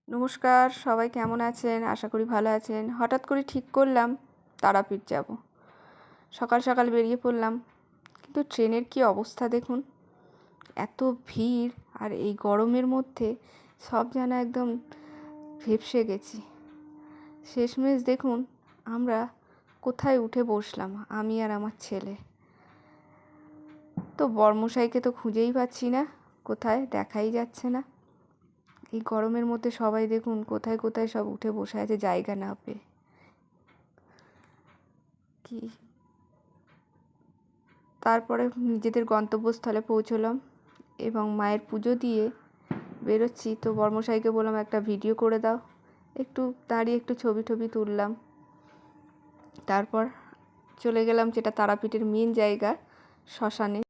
নমস্কার, সবাই কেমন আছেন? আশা করি ভালো আছেন। হঠাৎ করে ঠিক করলাম তারাপীঠ যাব। সকাল সকাল বেরিয়ে পড়লাম, কিন্তু ট্রেনের কি অবস্থা দেখুন। এত ভিড়, আর এই গরমের মধ্যে সব যেন একদম ভেপসে গেছি। শেষমেশ দেখুন আমরা কোথায় উঠে বসলাম, আমি আর আমার ছেলে। তো বরমশাইকে তো খুঁজেই পাচ্ছি না, কোথায় দেখাই যাচ্ছে না। এই গরমের মধ্যে সবাই দেখুন কোথায় কোথায় সব উঠে বসে আছে জায়গা না পেয়ে। কি তারপরে নিজেদের গন্তব্যস্থলে পৌঁছলাম এবং মায়ের পুজো দিয়ে বেরোচ্ছি। তো বর্মশাইকে বললাম একটা ভিডিও করে দাও, একটু দাঁড়িয়ে একটু ছবি টবি তুললাম। তারপর চলে গেলাম যেটা তারাপীঠের মেন জায়গা, শ্মশানে।